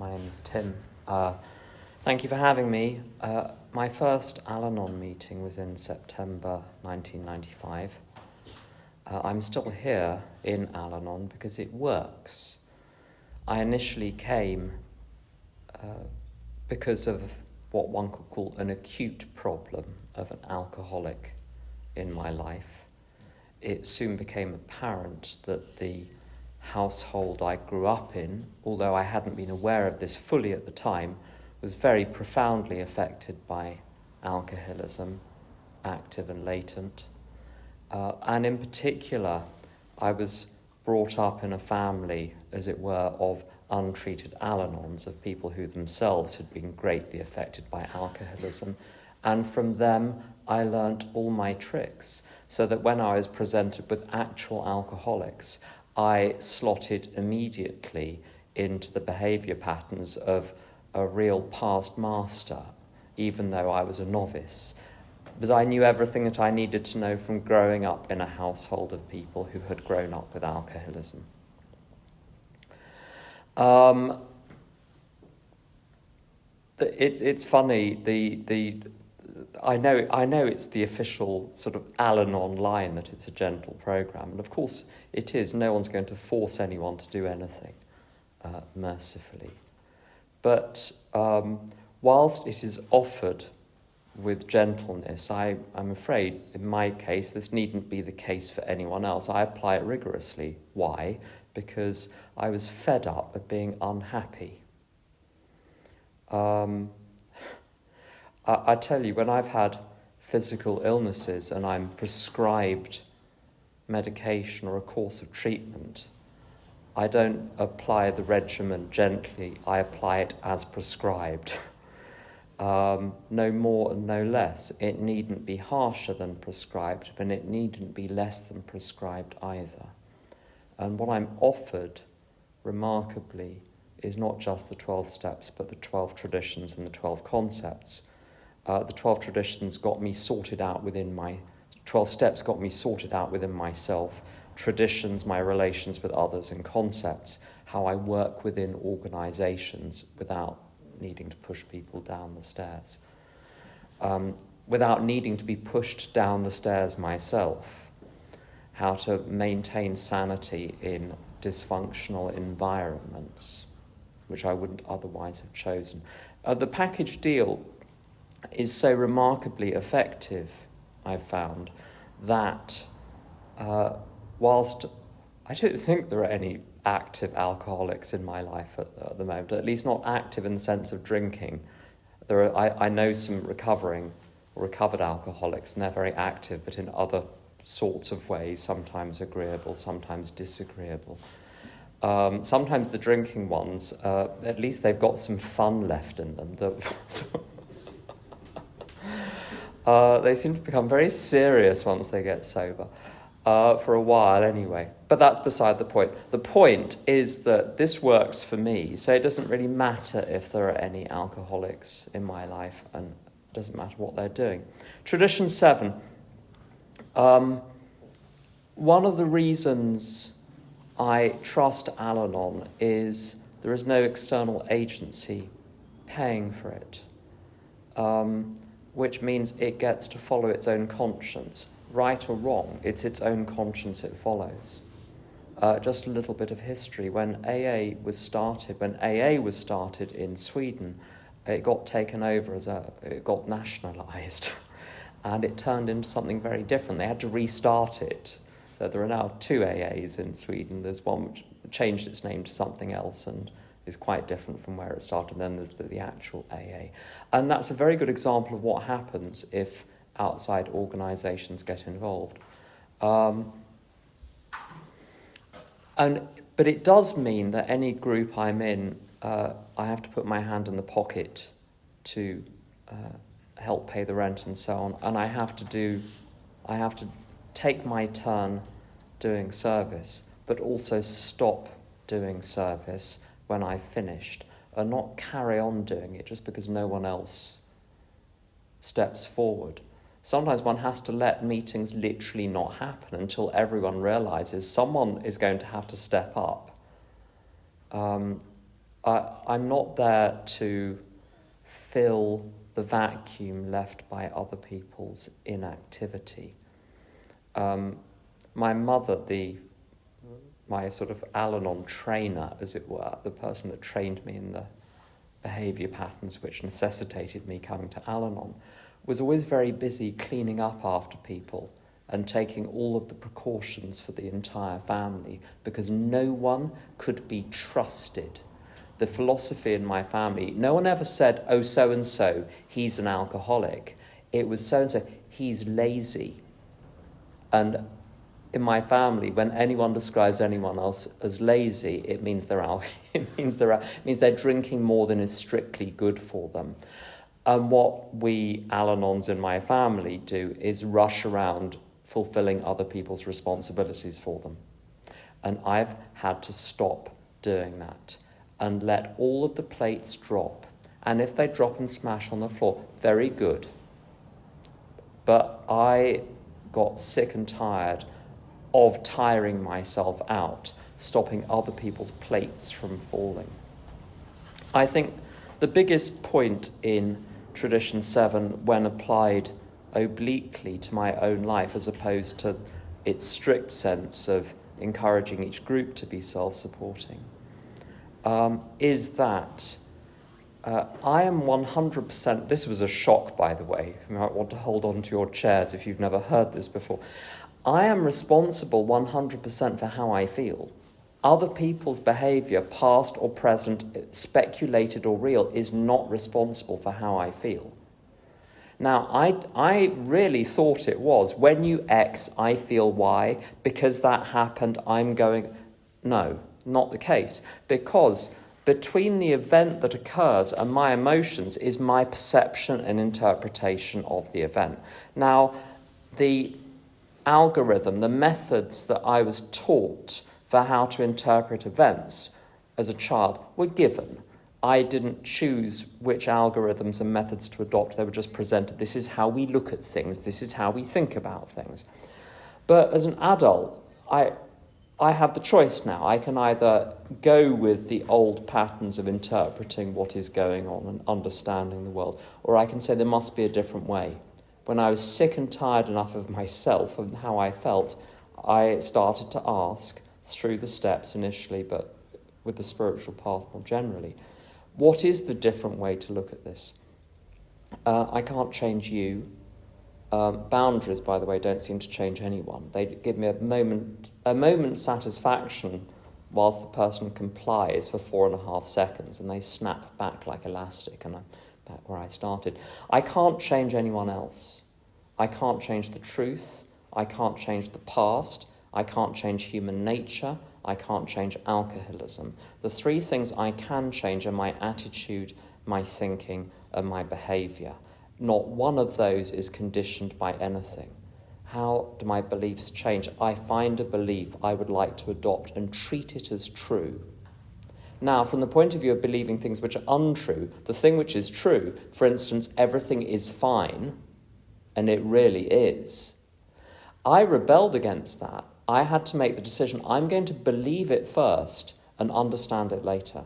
My name is Tim. Thank you for having me. My first Al-Anon meeting was in September 1995. I'm still here in Al-Anon because it works. I initially came because of what one could call an acute problem of an alcoholic in my life. It soon became apparent that the household I grew up in, although I hadn't been aware of this fully at the time, was very profoundly affected by alcoholism, active and latent. And in particular, I was brought up in a family, as it were, of untreated Al-Anons, of people who themselves had been greatly affected by alcoholism. And from them, I learnt all my tricks, so that when I was presented with actual alcoholics, I slotted immediately into the behaviour patterns of a real past master, even though I was a novice, because I knew everything that I needed to know from growing up in a household of people who had grown up with alcoholism. It's funny, I know it's the official sort of Al-Anon line that it's a gentle program, and of course it is. No one's going to force anyone to do anything, mercifully. But whilst it is offered with gentleness, I'm afraid in my case this needn't be the case for anyone else. I apply it rigorously. Why? Because I was fed up of being unhappy. I tell you, when I've had physical illnesses and I'm prescribed medication or a course of treatment, I don't apply the regimen gently, I apply it as prescribed. No more and no less. It needn't be harsher than prescribed, but it needn't be less than prescribed either. And what I'm offered, remarkably, is not just the 12 steps, but the 12 traditions and the 12 concepts. The 12 traditions got me sorted out within 12 steps got me sorted out within myself. Traditions, my relations with others, and concepts, how I work within organisations without needing to push people down the stairs. Without needing to be pushed down the stairs myself. How to maintain sanity in dysfunctional environments, which I wouldn't otherwise have chosen. The package deal is so remarkably effective, I've found, that whilst I don't think there are any active alcoholics in my life at the moment, at least not active in the sense of drinking. I know some recovered alcoholics, and they're very active, but in other sorts of ways, sometimes agreeable, sometimes disagreeable. Sometimes the drinking ones, at least they've got some fun left in them. They seem to become very serious once they get sober, for a while anyway. But that's beside the point. The point is that this works for me, so it doesn't really matter if there are any alcoholics in my life, and it doesn't matter what they're doing. Tradition 7. One of the reasons I trust Al-Anon is there is no external agency paying for it. Which means it gets to follow its own conscience. Right or wrong, it's its own conscience it follows. Just a little bit of history. When AA was started in Sweden, it got taken over it got nationalised, and it turned into something very different. They had to restart it. So there are now 2 AAs in Sweden. There's one which changed its name to something else and is quite different from where it started. Then there's the actual AA. And that's a very good example of what happens if outside organisations get involved. But it does mean that any group I'm in, I have to put my hand in the pocket to help pay the rent and so on. And I have to take my turn doing service, but also stop doing service when I've finished, and not carry on doing it just because no one else steps forward. Sometimes one has to let meetings literally not happen until everyone realises someone is going to have to step up. I'm not there to fill the vacuum left by other people's inactivity. My mother, my sort of Al-Anon trainer, as it were, the person that trained me in the behaviour patterns which necessitated me coming to Al-Anon, was always very busy cleaning up after people and taking all of the precautions for the entire family, because no one could be trusted. The philosophy in my family, no one ever said, oh, so-and-so, he's an alcoholic. It was so-and-so, he's lazy. And in my family, when anyone describes anyone else as lazy, it means it means they're drinking more than is strictly good for them. And what we Al-Anons in my family do is rush around fulfilling other people's responsibilities for them. And I've had to stop doing that and let all of the plates drop. And if they drop and smash on the floor, very good. But I got sick and tired of tiring myself out, stopping other people's plates from falling. I think the biggest point in Tradition 7, when applied obliquely to my own life, as opposed to its strict sense of encouraging each group to be self-supporting, is that I am 100%, this was a shock, by the way, you might want to hold on to your chairs if you've never heard this before, I am responsible 100% for how I feel. Other people's behaviour, past or present, speculated or real, is not responsible for how I feel. Now, I really thought it was, when you X, I feel Y, because that happened, I'm going... No, not the case. Because between the event that occurs and my emotions is my perception and interpretation of the event. Now, the algorithm, the methods that I was taught for how to interpret events as a child were given. I didn't choose which algorithms and methods to adopt. They were just presented. This is how we look at things. This is how we think about things. But as an adult, I have the choice now. I can either go with the old patterns of interpreting what is going on and understanding the world, or I can say there must be a different way. When I was sick and tired enough of myself and how I felt, I started to ask, through the steps initially, but with the spiritual path more generally, what is the different way to look at this? I can't change you. Boundaries, by the way, don't seem to change anyone. They give me a moment's satisfaction whilst the person complies for 4.5 seconds, and they snap back like elastic, and I'm back where I started. I can't change anyone else. I can't change the truth. I can't change the past. I can't change human nature. I can't change alcoholism. The 3 things I can change are my attitude, my thinking, and my behaviour. Not one of those is conditioned by anything. How do my beliefs change? I find a belief I would like to adopt and treat it as true. Now, from the point of view of believing things which are untrue, the thing which is true, for instance, everything is fine, and it really is. I rebelled against that. I had to make the decision, I'm going to believe it first and understand it later.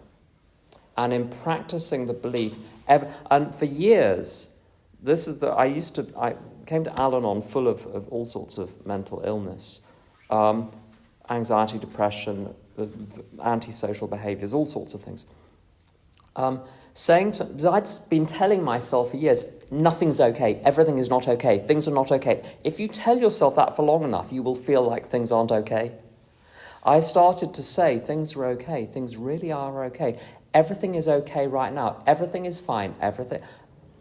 And in practicing the belief, and for years, I came to Al-Anon full of all sorts of mental illness, anxiety, depression, antisocial behaviours, all sorts of things. Because I'd been telling myself for years, nothing's okay, everything is not okay, things are not okay. If you tell yourself that for long enough, you will feel like things aren't okay. I started to say, things are okay, things really are okay. Everything is okay right now, everything is fine, everything.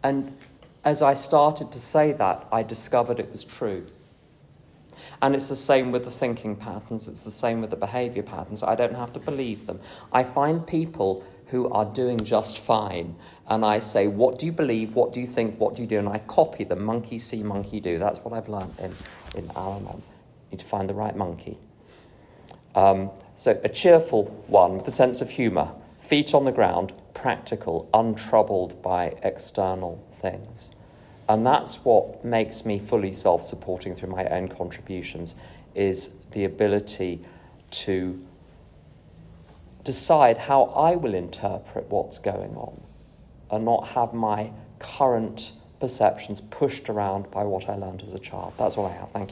And as I started to say that, I discovered it was true. And it's the same with the thinking patterns, it's the same with the behaviour patterns. I don't have to believe them. I find people who are doing just fine, and I say, what do you believe, what do you think, what do you do? And I copy them, monkey see, monkey do. That's what I've learned in Al-Anon. You need to find the right monkey. So a cheerful one with a sense of humour, feet on the ground, practical, untroubled by external things. And that's what makes me fully self-supporting through my own contributions, is the ability to decide how I will interpret what's going on and not have my current perceptions pushed around by what I learned as a child. That's all I have. Thank you.